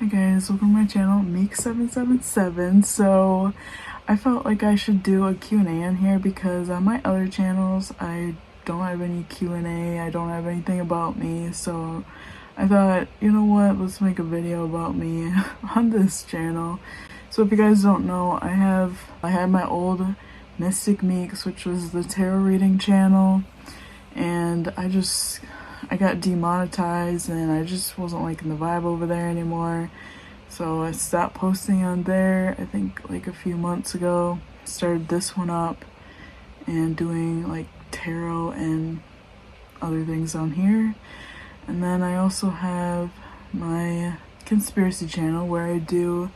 Hi guys, welcome to my channel, Miiks777. So I felt like I should do a Q&A on here because on my other channels I don't have any Q&A, I don't have anything about me, so I thought, you know what, let's make a video about me on this channel. So if you guys don't know, I had my old Mystic Miiks, which was the tarot reading channel, and I got demonetized and I just wasn't liking the vibe over there anymore. So I stopped posting on there, I think like a few months ago. Started this one up and doing like tarot and other things on here. And then I also have my conspiracy channel where I do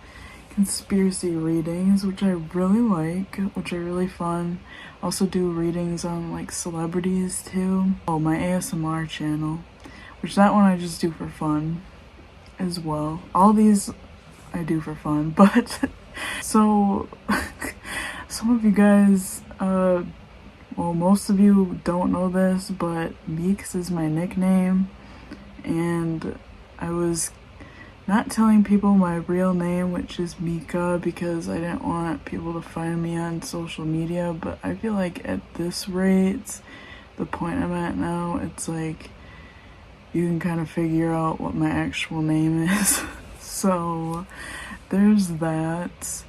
conspiracy readings, which I really like, which are really fun. Also do readings on like celebrities too. Oh, my ASMR channel, which that one I just do for fun as well. All these I do for fun, but so some of you guys, well, most of you don't know this, but Miiks is my nickname, and I was not telling people my real name, which is Mika, because I didn't want people to find me on social media, but I feel like at this rate, the point I'm at now, it's like you can kind of figure out what my actual name is. So there's that.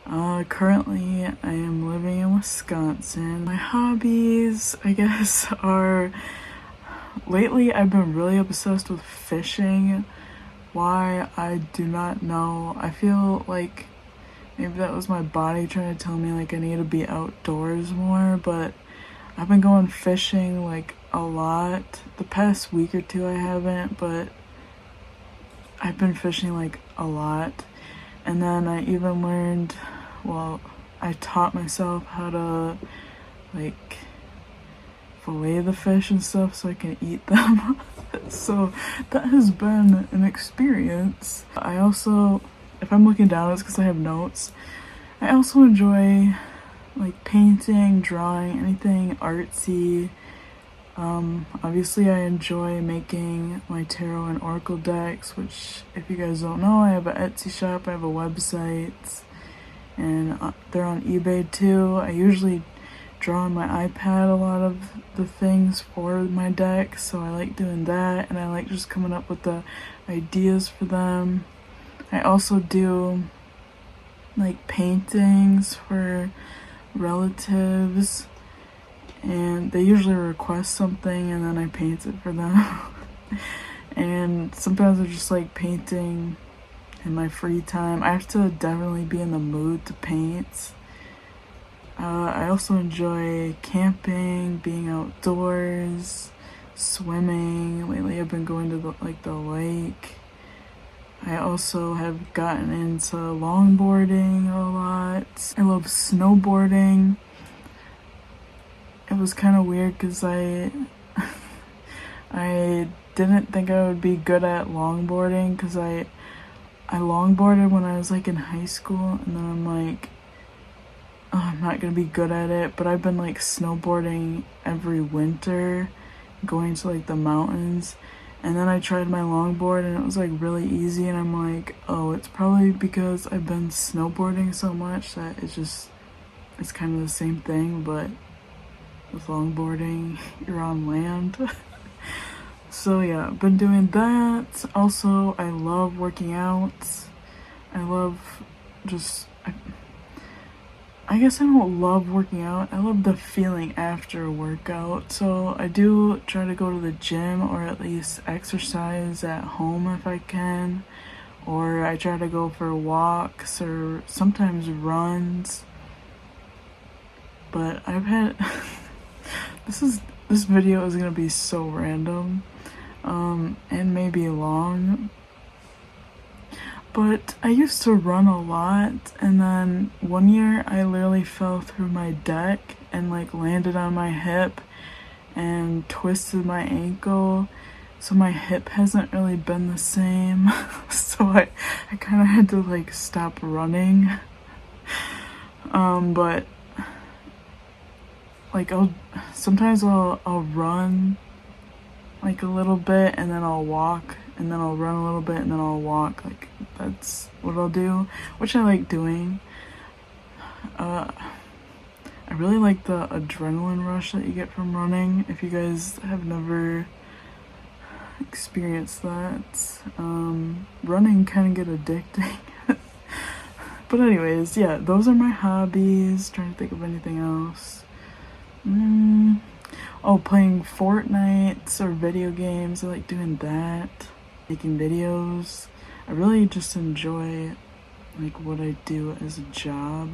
Currently I am living in Wisconsin. My hobbies, I guess, are lately I've been really obsessed with fishing. Why, I do not know. I feel like maybe that was my body trying to tell me like I need to be outdoors more, but I've been going fishing like a lot. The past week or two I haven't, but I've been fishing like a lot. And then I even learned, well, I taught myself how to like fillet the fish and stuff so I can eat them. So that has been an experience. I also, if I'm looking down, it's because I have notes. I also enjoy like painting, drawing, anything artsy. Obviously I enjoy making my tarot and oracle decks, which if you guys don't know, I have an Etsy shop, I have a website, and they're on eBay too. I usually draw on my iPad a lot of the things for my deck, so I like doing that, and I like just coming up with the ideas for them. I also do like paintings for relatives, and they usually request something and then I paint it for them. And sometimes I just like painting in my free time. I have to definitely be in the mood to paint. I also enjoy camping, being outdoors, swimming. Lately I've been going to the lake. I also have gotten into longboarding a lot. I love snowboarding. It was kind of weird because I didn't think I would be good at longboarding because I longboarded when I was like in high school, and then I'm like, oh, I'm not gonna be good at it. But I've been like snowboarding every winter, going to like the mountains, and then I tried my longboard and it was like really easy, and I'm like, oh, it's probably because I've been snowboarding so much that it's kind of the same thing, but with longboarding you're on land. So yeah, I've been doing that. Also, I love working out. I love just, I guess I don't love working out. I love the feeling after a workout. So I do try to go to the gym, or at least exercise at home if I can. Or I try to go for walks or sometimes runs. But I've had this video is gonna be so random, and maybe long. But I used to run a lot, and then one year I literally fell through my deck and like landed on my hip and twisted my ankle. So my hip hasn't really been the same. So I kind of had to like stop running. But like sometimes I'll run like a little bit and then I'll walk, and then I'll run a little bit and then I'll walk like that's what I'll do, which I like doing. I really like the adrenaline rush that you get from running. If you guys have never experienced that, running can get addicting. But anyways, yeah, those are my hobbies. Trying to think of anything else. Oh, playing Fortnite or video games. I like doing that. Making videos. I really just enjoy like what I do as a job.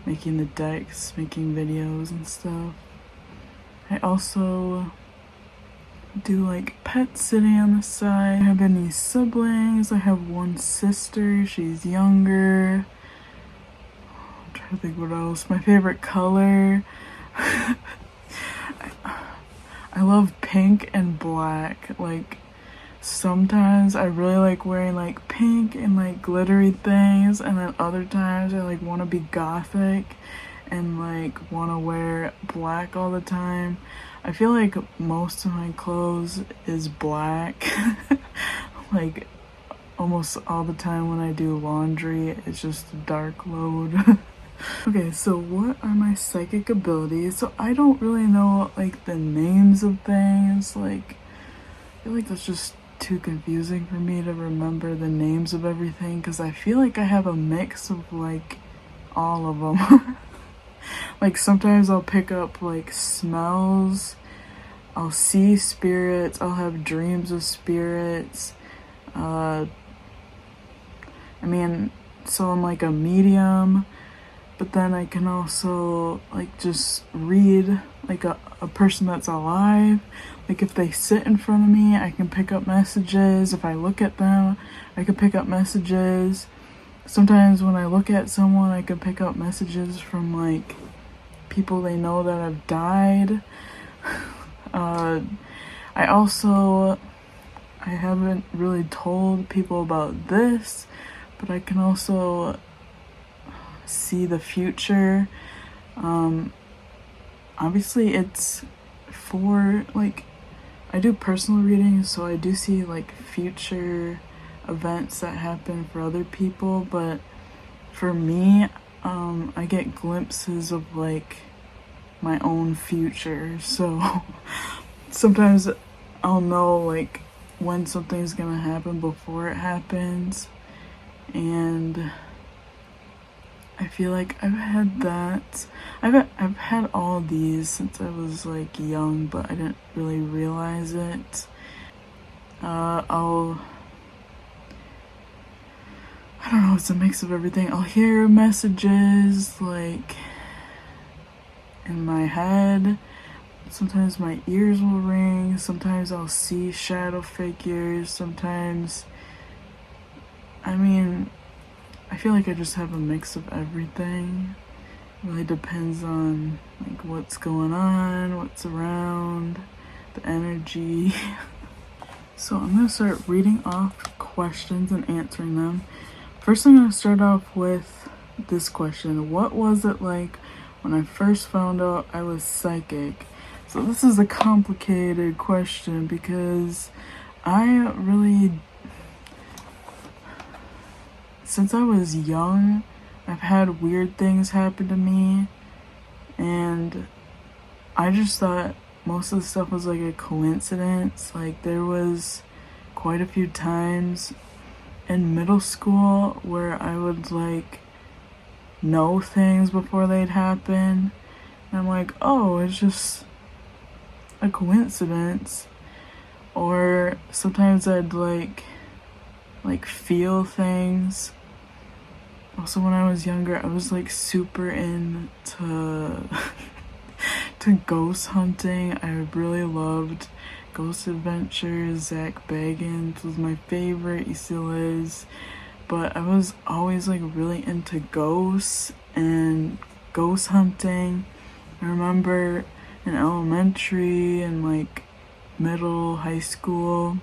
Making the decks, making videos and stuff. I also do like pet sitting on the side. I have any siblings. I have one sister, she's younger. I'm trying to think what else. My favorite color. I love pink and black. Like sometimes I really like wearing like pink and like glittery things, and then other times I like want to be gothic and like want to wear black all the time. I feel like most of my clothes is black. Like almost all the time when I do laundry, it's just a dark load. Okay, so what are my psychic abilities? So I don't really know like the names of things. Like I feel like that's just too confusing for me to remember the names of everything, because I feel like I have a mix of like all of them. Like sometimes I'll pick up like smells, I'll see spirits, I'll have dreams of spirits. So I'm like a medium, but then I can also like just read like a person that's alive. Like if they sit in front of me, I can pick up messages. If I look at them, I can pick up messages. Sometimes when I look at someone, I can pick up messages from like people they know that have died. I haven't really told people about this, but I can also see the future. Obviously it's for like, I do personal readings, so I do see like future events that happen for other people, but for me, I get glimpses of like my own future. So sometimes I'll know like when something's gonna happen before it happens, and I feel like I've had that. I've had all these since I was like young, but I didn't really realize it. I don't know, it's a mix of everything. I'll hear messages like in my head. Sometimes my ears will ring. Sometimes I'll see shadow figures. Sometimes, I feel like I just have a mix of everything. It really depends on like what's going on, what's around, the energy. So I'm gonna start reading off questions and answering them. First, I'm gonna start off with this question. What was it like when I first found out I was psychic? So this is a complicated question because since I was young, I've had weird things happen to me, and I just thought most of the stuff was like a coincidence. Like there was quite a few times in middle school where I would like know things before they'd happen, and I'm like, oh, it's just a coincidence. Or sometimes I'd like feel things. Also, when I was younger, I was like super into to ghost hunting. I really loved Ghost Adventures. Zach Bagans was my favorite. He still is. But I was always like really into ghosts and ghost hunting. I remember in elementary and like middle, high school,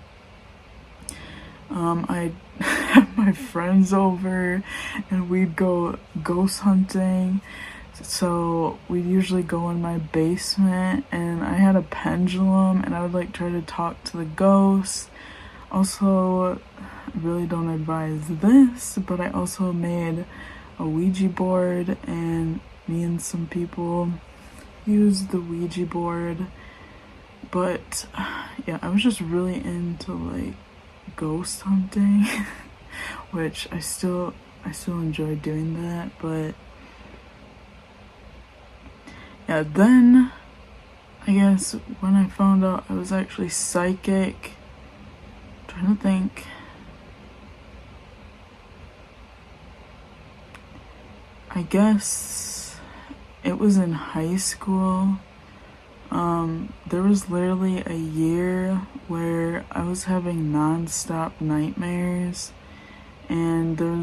I'd have my friends over and we'd go ghost hunting. So we'd usually go in my basement, and I had a pendulum, and I would like try to talk to the ghosts. Also, I really don't advise this, but I also made a Ouija board, and me and some people used the Ouija board. But yeah, I was just really into like ghost hunting, which I still enjoy doing that. But yeah, then I guess when I found out I was actually psychic, I'm trying to think. I guess it was in high school. There was literally a year where I was having non-stop nightmares, and there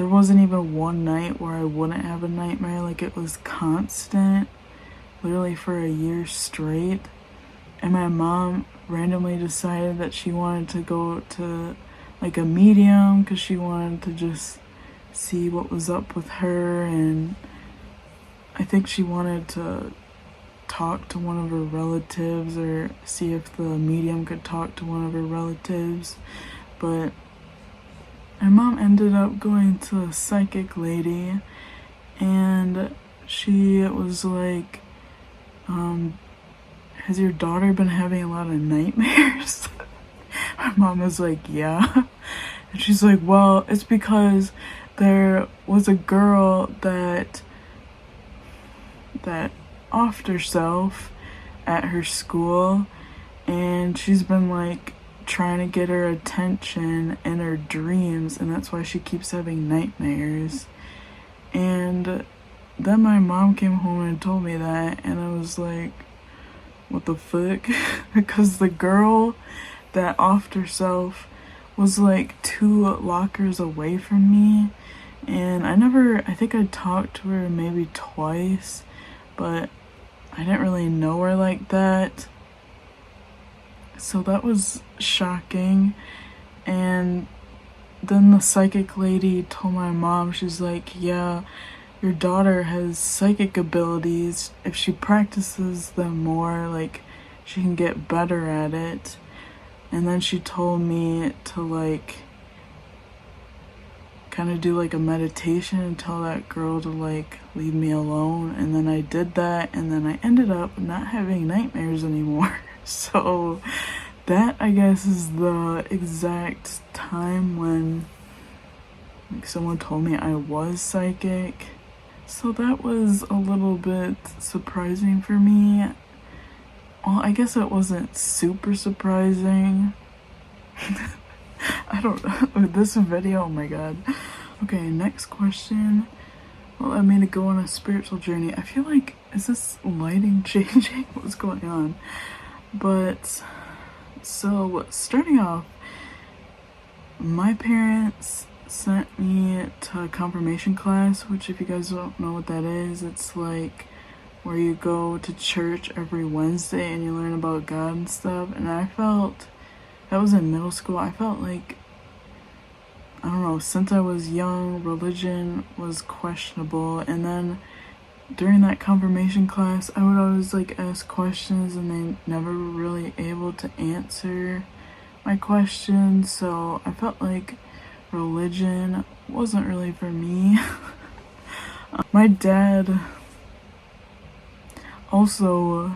wasn't even one night where I wouldn't have a nightmare. Like, it was constant, literally for a year straight. And my mom randomly decided that she wanted to go to like a medium because she wanted to just see what was up with her, and I think she wanted to talk to one of her relatives or see if the medium could talk to one of her relatives. But my mom ended up going to a psychic lady, and she was like, has your daughter been having a lot of nightmares? My mom was like, yeah. And she's like, well, it's because there was a girl that offed herself at her school, and she's been like trying to get her attention in her dreams, and that's why she keeps having nightmares. And then my mom came home and told me that, and I was like, what the fuck? Because the girl that offed herself was like 2 lockers away from me, and I think I talked to her maybe twice, but I didn't really know her like that. So that was shocking. And then the psychic lady told my mom, she's like, yeah, your daughter has psychic abilities. If she practices them more, like, she can get better at it. And then she told me to like kind of do like a meditation and tell that girl to like leave me alone. And then I did that, and then I ended up not having nightmares anymore. So that, I guess, is the exact time when like someone told me I was psychic. So that was a little bit surprising for me. Well, I guess it wasn't super surprising. I don't know. This video, oh my god. Okay, next question. What led me to go on a spiritual journey? I feel like, is this lighting changing? What's going on? But, so, starting off, my parents sent me to confirmation class, which, if you guys don't know what that is, it's like where you go to church every Wednesday and you learn about God and stuff. And I felt, that was in middle school, I felt like, I don't know, since I was young, religion was questionable. And then during that confirmation class, I would always like ask questions, and they never really able to answer my questions. So I felt like religion wasn't really for me. My dad also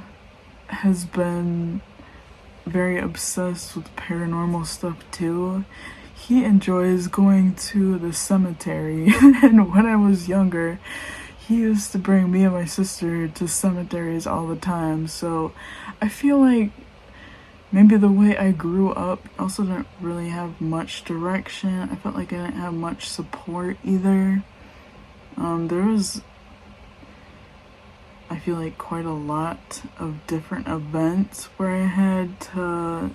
has been very obsessed with paranormal stuff too. He enjoys going to the cemetery, and when I was younger, he used to bring me and my sister to cemeteries all the time. So I feel like maybe the way I grew up also didn't really have much direction. I felt like I didn't have much support either. There was, I feel like, quite a lot of different events where I had to,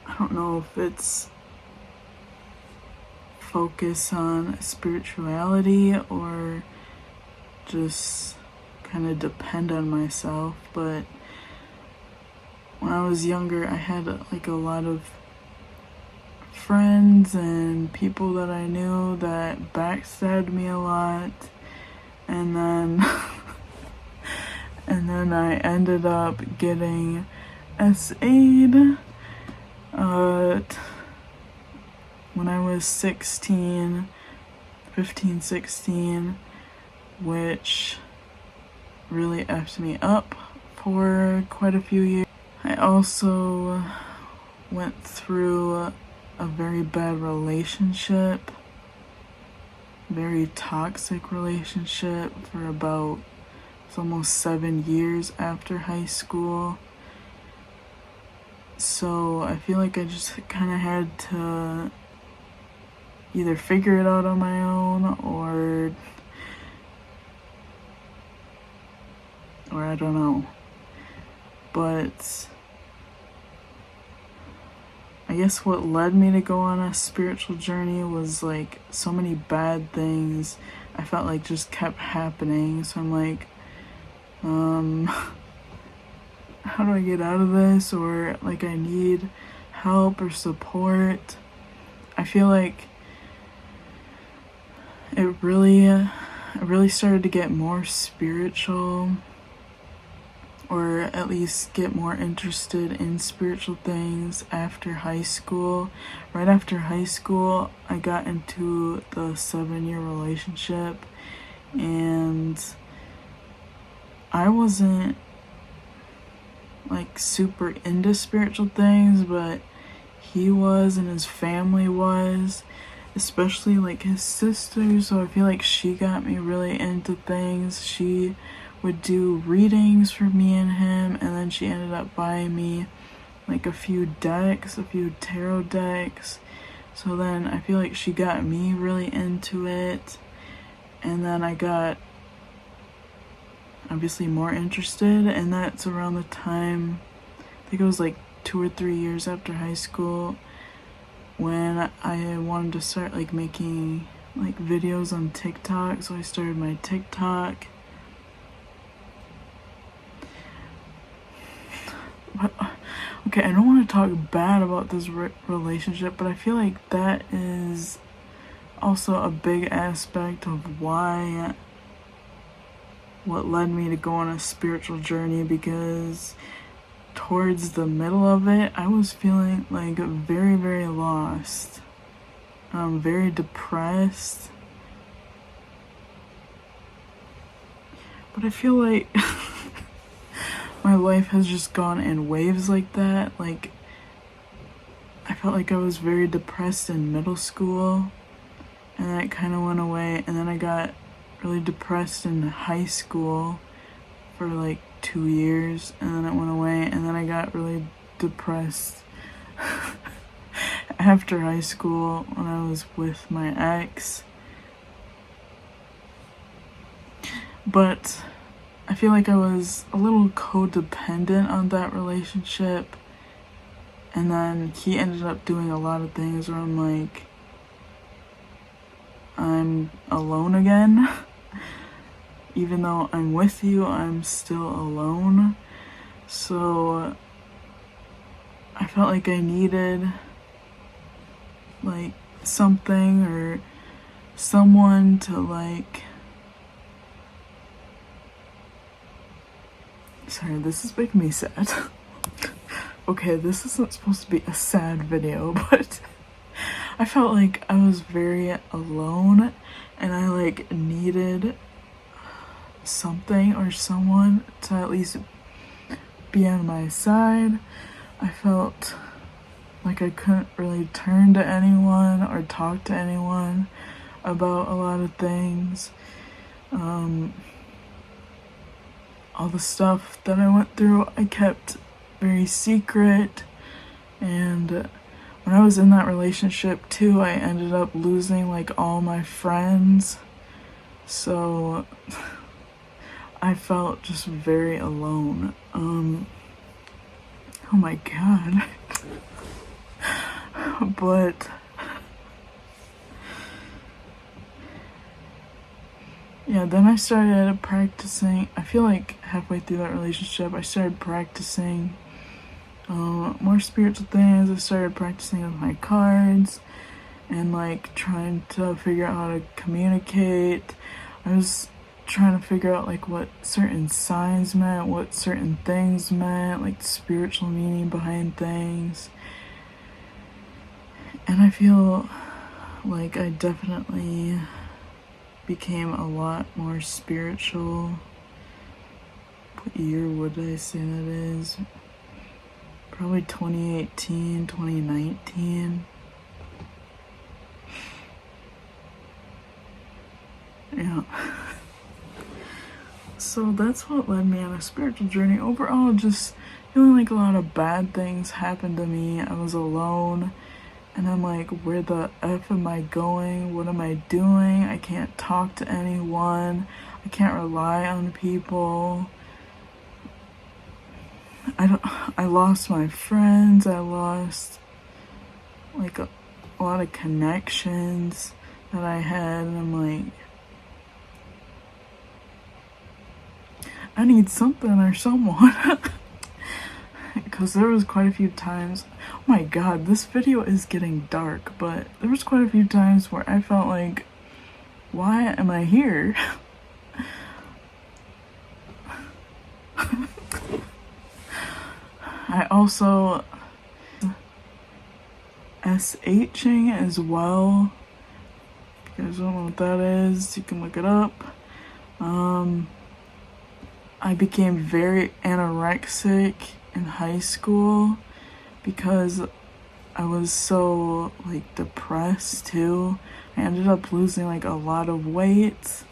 I don't know if it's focus on spirituality or just kind of depend on myself. But when I was younger, I had like a lot of friends and people that I knew that backstabbed me a lot, and then And then I ended up getting SA'd when I was 16, 15, 16, which really effed me up for quite a few years. I also went through a very bad relationship, very toxic relationship for about almost 7 years after high school. So I feel like I just kind of had to either figure it out on my own or I don't know. But I guess what led me to go on a spiritual journey was like so many bad things I felt like just kept happening. So I'm like, how do I get out of this? Or like I need help or support. I feel like it really started to get more spiritual, or at least get more interested in spiritual things after high school. Right after high school, I got into the 7-year relationship, and I wasn't like super into spiritual things, but he was, and his family was, especially like his sister. So I feel like she got me really into things. She would do readings for me and him, and then she ended up buying me like a few tarot decks. So then I feel like she got me really into it, and then I got obviously more interested, and that's around the time, I think it was like 2 or 3 years after high school, when I wanted to start like making like videos on TikTok. So I started my TikTok. Okay, I don't want to talk bad about this relationship, but I feel like that is also a big aspect of what led me to go on a spiritual journey, because towards the middle of it, I was feeling like very, very lost, very depressed. But I feel like my life has just gone in waves like that. Like, I felt like I was very depressed in middle school, and then it kind of went away, and then I got really depressed in high school for like 2 years, and then it went away, and then I got really depressed after high school when I was with my ex. But I feel like I was a little codependent on that relationship, and then he ended up doing a lot of things where I'm like, I'm alone again. Even though I'm with you, I'm still alone. So I felt like I needed like something or someone to like... Sorry, this is making me sad. Okay, this isn't supposed to be a sad video, but I felt like I was very alone, and I like needed something or someone to at least be on my side. I felt like I couldn't really turn to anyone or talk to anyone about a lot of things. All the stuff that I went through, I kept very secret, and when I was in that relationship too, I ended up losing like all my friends. So I felt just very alone. Oh my god. But yeah, then I started practicing. I feel like halfway through that relationship, I started practicing more spiritual things. I started practicing with my cards and like trying to figure out how to communicate. I was trying to figure out like what certain signs meant, what certain things meant, like the spiritual meaning behind things. And I feel like I definitely became a lot more spiritual. What year would I say that is? Probably 2018, 2019. Yeah. So that's what led me on a spiritual journey. Overall, just feeling like a lot of bad things happened to me. I was alone. And I'm like, where the F am I going? What am I doing? I can't talk to anyone. I can't rely on people. I lost my friends. I lost like a lot of connections that I had. And I'm like, I need something or someone. Because there was quite a few times, oh my god, this video is getting dark, but there was quite a few times where I felt like, why am I here? I also SHing as well. If you guys don't know what that is, you can look it up. I became very anorexic in high school because I was so like depressed too. I ended up losing like a lot of weight,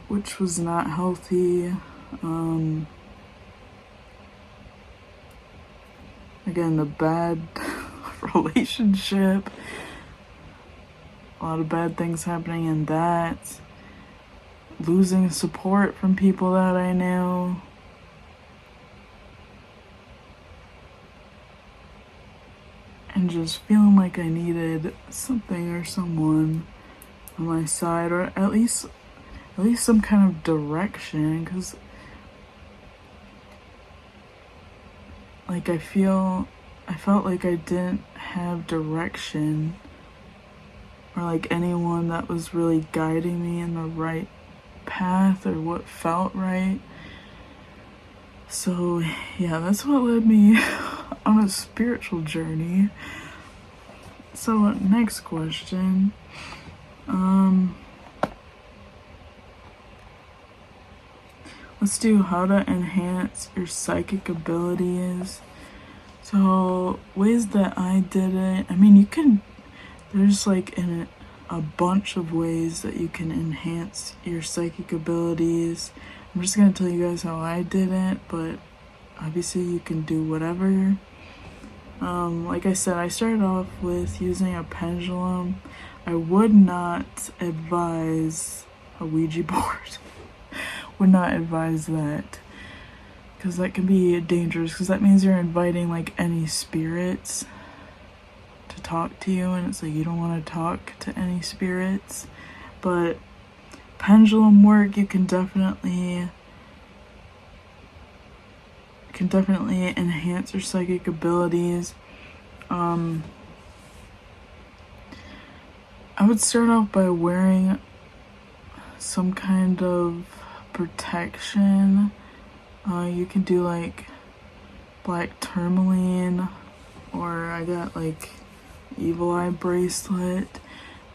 which was not healthy. Again, the bad relationship, a lot of bad things happening in that. Losing support from people that I knew. And just feeling like I needed something or someone on my side, or at least some kind of direction, because like I felt like I didn't have direction or like anyone that was really guiding me in the right path or what felt right. So yeah, that's what led me on a spiritual journey. So next question. Let's do how to enhance your psychic abilities. So ways that I did it, I mean, there's like a bunch of ways that you can enhance your psychic abilities. I'm just gonna tell you guys how I did it, but obviously you can do whatever. Like I said, I started off with using a pendulum. I would not advise a Ouija board. Would not advise that, because that can be dangerous, because that means you're inviting like any spirits to talk to you, and it's like you don't want to talk to any spirits. But pendulum work, you can definitely enhance your psychic abilities. I would start off by wearing some kind of protection. You can do like black tourmaline, or I got like evil eye bracelet.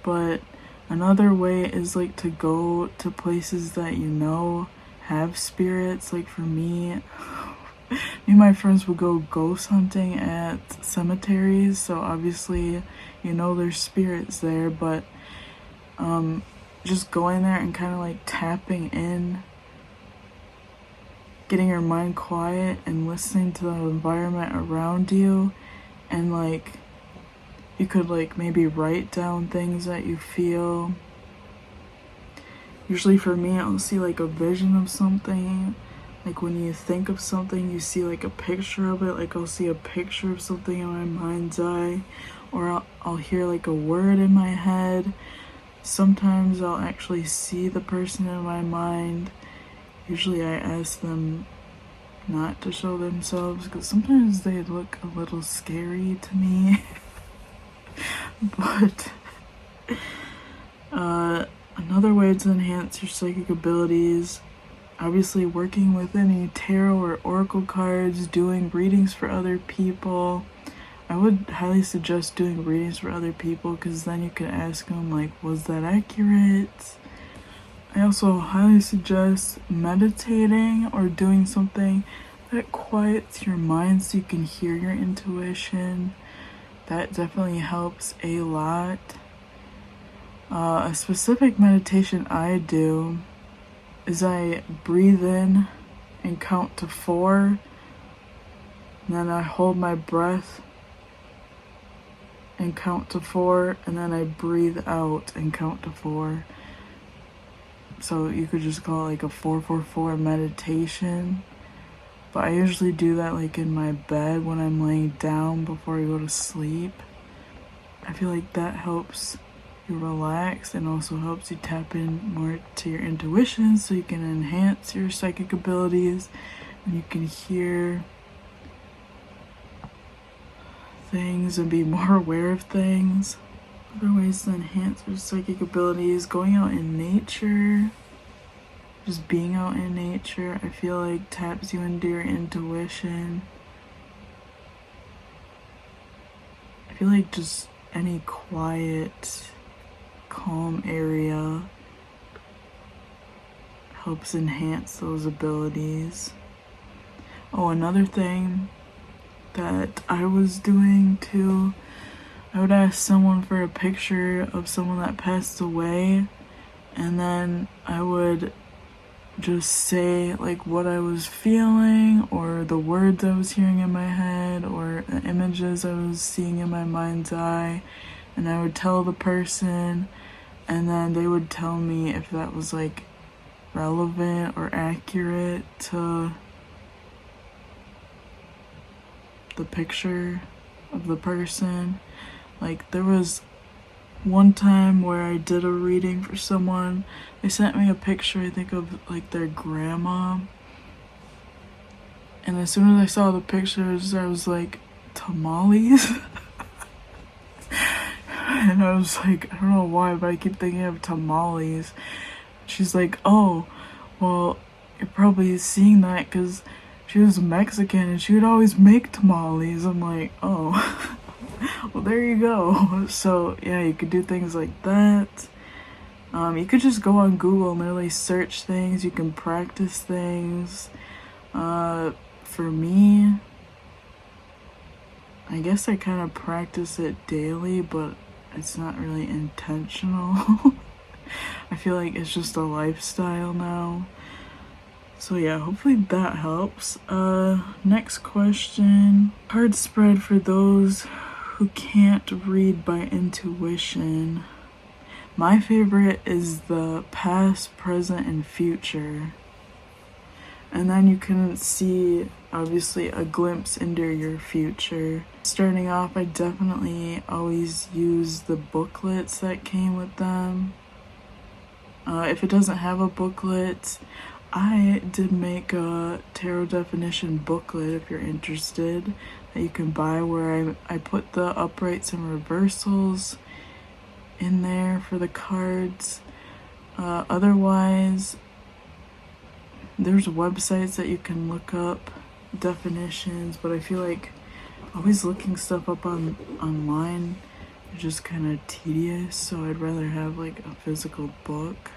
But another way is like to go to places that you know have spirits. Like for me and my friends would go ghost hunting at cemeteries, so obviously you know there's spirits there, but just going there and kind of like tapping in, getting your mind quiet and listening to the environment around you, and like you could like maybe write down things that you feel. Usually for me, I'll see like a vision of something. Like when you think of something, you see like a picture of it. Like I'll see a picture of something in my mind's eye, or I'll hear like a word in my head. Sometimes I'll actually see the person in my mind. Usually I ask them not to show themselves, because sometimes they look a little scary to me. But Another way to enhance your psychic abilities, obviously working with any tarot or oracle cards, doing readings for other people. I would highly suggest doing readings for other people because then you can ask them, like, was that accurate? I also highly suggest meditating or doing something that quiets your mind so you can hear your intuition. That definitely helps a lot. A specific meditation I do is I breathe in and count to 4, and then I hold my breath and count to 4, and then I breathe out and count to 4. So you could just call it like a 4-4-4 meditation. But I usually do that like in my bed when I'm laying down before I go to sleep. I feel like that helps you relax and also helps you tap in more to your intuition so you can enhance your psychic abilities and you can hear things and be more aware of things. Other ways to enhance your psychic abilities, going out in nature. Just being out in nature, I feel like taps you into your intuition. I feel like just any quiet, calm area helps enhance those abilities. Oh, another thing that I was doing too, I would ask someone for a picture of someone that passed away, and then I would just say like what I was feeling or the words I was hearing in my head or the images I was seeing in my mind's eye, and I would tell the person, and then they would tell me if that was like relevant or accurate to the picture of the person. Like there was one time where I did a reading for someone, they sent me a picture, I think, of like their grandma. And as soon as I saw the pictures, I was like, tamales? And I was like, I don't know why, but I keep thinking of tamales. She's like, oh, well, you're probably seeing that because she was Mexican and she would always make tamales. I'm like, oh. Well, there you go. So yeah, you could do things like that. You could just go on Google and literally search things. You can practice things. For me, I guess I kind of practice it daily, but it's not really intentional. I feel like it's just a lifestyle now. So yeah, hopefully that helps. Next question. Card spread for those who can't read by intuition. My favorite is the past, present, and future. And then you can see, obviously, a glimpse into your future. Starting off, I definitely always use the booklets that came with them. If it doesn't have a booklet, I did make a tarot definition booklet if you're interested that you can buy, where I put the uprights and reversals in there for the cards. Otherwise, there's websites that you can look up definitions, but I feel like always looking stuff up online is just kind of tedious, so I'd rather have like a physical book.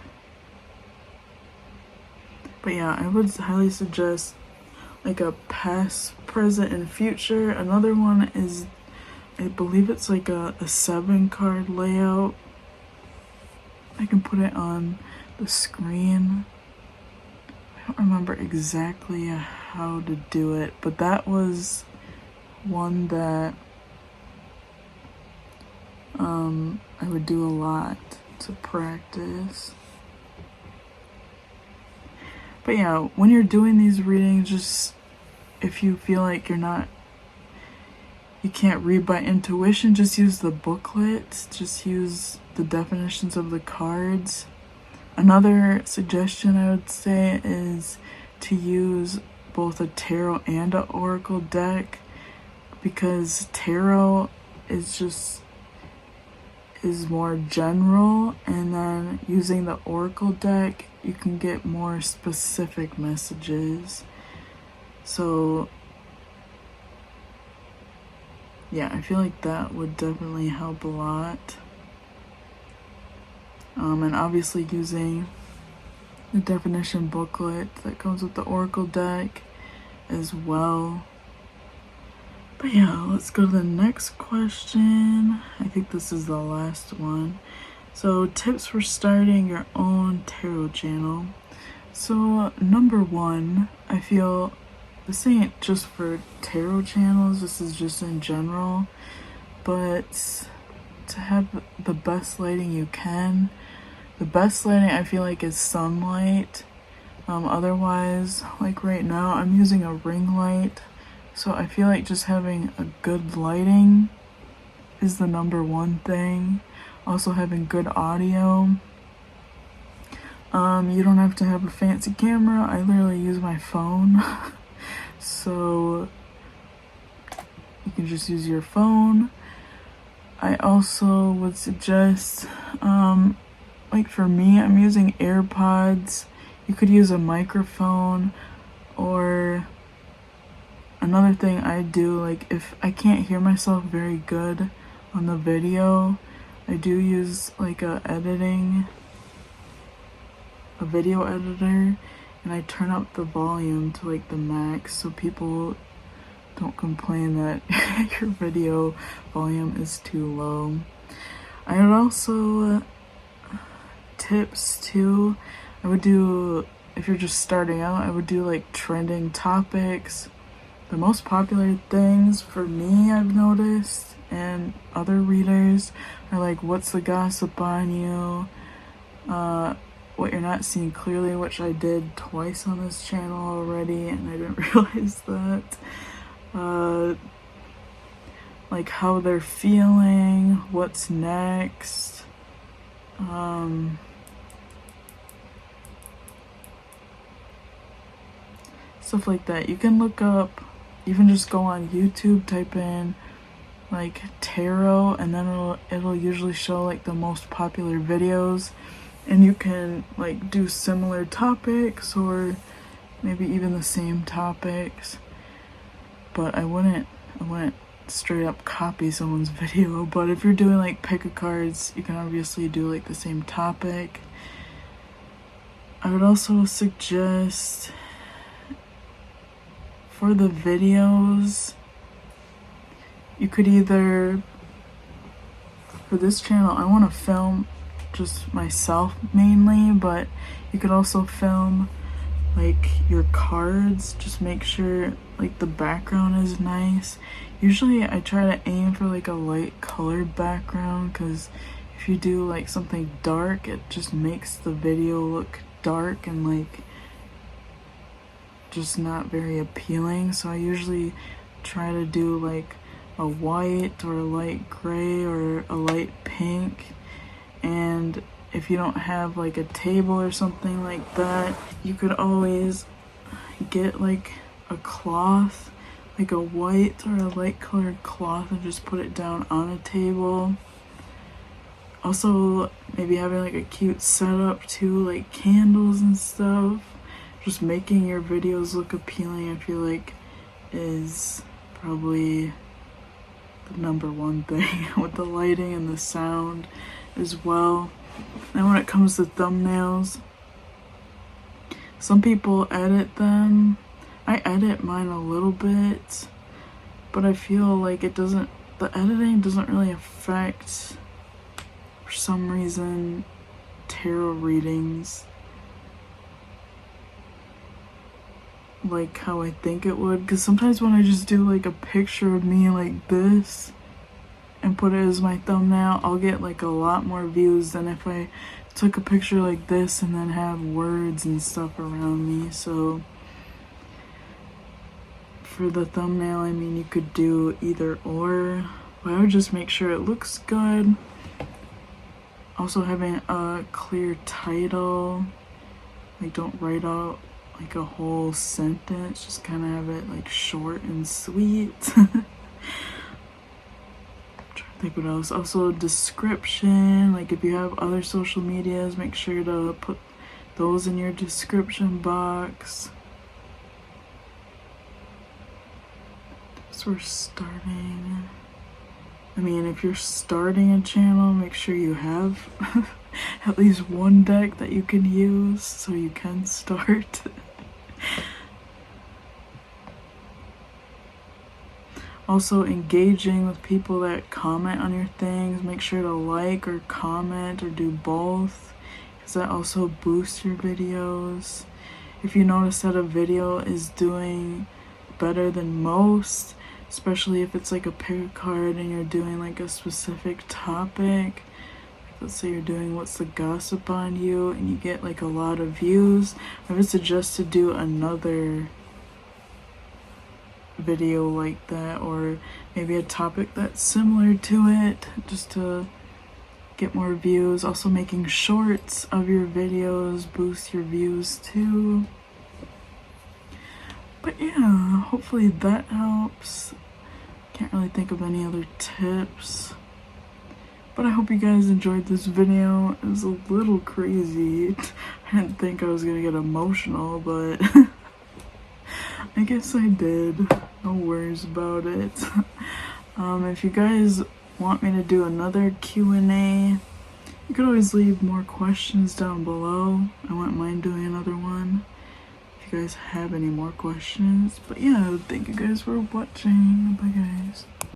But yeah, I would highly suggest like a past, present, and future. Another one is, I believe it's like a 7-card layout. I can put it on the screen. I don't remember exactly how to do it, but that was one that I would do a lot to practice. But yeah, when you're doing these readings, just if you feel like you can't read by intuition, just use the booklet, just use the definitions of the cards. Another suggestion I would say is to use both a tarot and an oracle deck, because tarot is is more general, and then using the oracle deck you can get more specific messages. So yeah, I feel like that would definitely help a lot. And obviously using the definition booklet that comes with the oracle deck as well. But yeah, let's go to the next question. I think this is the last one. So, tips for starting your own tarot channel. So, number one, I feel this ain't just for tarot channels, this is just in general, but to have the best lighting you can. The best lighting I feel like is sunlight. Otherwise, like right now, I'm using a ring light. So I feel like just having a good lighting is the number one thing. Also having good audio. You don't have to have a fancy camera. I literally use my phone. So you can just use your phone. I also would suggest, like for me, I'm using AirPods. You could use a microphone, or another thing I do, like if I can't hear myself very good on the video, I do use like a video editor, and I turn up the volume to like the max so people don't complain that your video volume is too low. I would also tips too. I would do, if you're just starting out, I would do like trending topics. The most popular things for me, I've noticed, and other readers, are like what's the gossip on you, what you're not seeing clearly, which I did twice on this channel already and I didn't realize that. Like how they're feeling, what's next, stuff like that. You can look up, even just go on YouTube, type in like tarot, and then it'll usually show like the most popular videos, and you can like do similar topics or maybe even the same topics. But I wouldn't straight up copy someone's video. But if you're doing like pick a cards, you can obviously do like the same topic. I would also suggest for the videos, you could either, for this channel, I want to film just myself mainly, but you could also film like your cards. Just make sure like the background is nice. Usually I try to aim for like a light colored background, because if you do like something dark, it just makes the video look dark and like just not very appealing. So I usually try to do like a white or a light gray or a light pink. And if you don't have like a table or something like that, you could always get like a cloth, like a white or a light colored cloth, and just put it down on a table. Also maybe having like a cute setup too, like candles and stuff. Just making your videos look appealing, I feel like, is probably the number one thing with the lighting and the sound as well. And when it comes to thumbnails, some people edit them. I edit mine a little bit, but I feel like the editing doesn't really affect, for some reason, tarot readings like how I think it would. Because sometimes when I just do like a picture of me like this and put it as my thumbnail, I'll get like a lot more views than if I took a picture like this and then have words and stuff around me. So for the thumbnail, I mean, you could do either or, but I would just make sure it looks good. Also having a clear title, like don't write out like a whole sentence, just kind of have it like short and sweet. I'm trying to Like what else? Also description, like if you have other social medias, make sure to put those in your description box. So we're starting. I mean, if you're starting a channel, make sure you have at least one deck that you can use so you can start. Also, engaging with people that comment on your things. Make sure to like or comment or do both, because that also boosts your videos. If you notice that a video is doing better than most, especially if it's like a pick card and you're doing like a specific topic, like let's say you're doing what's the gossip on you and you get like a lot of views, I would suggest to do another video like that, or maybe a topic that's similar to it, just to get more views. Also, making shorts of your videos boosts your views too. But yeah, hopefully that helps. Can't really think of any other tips, but I hope you guys enjoyed this video. It was a little crazy. I didn't think I was gonna get emotional, but I guess I did. No worries about it. If you guys want me to do another Q&A, you could always leave more questions down below. I wouldn't mind doing another one if you guys have any more questions. But yeah, thank you guys for watching. Bye guys.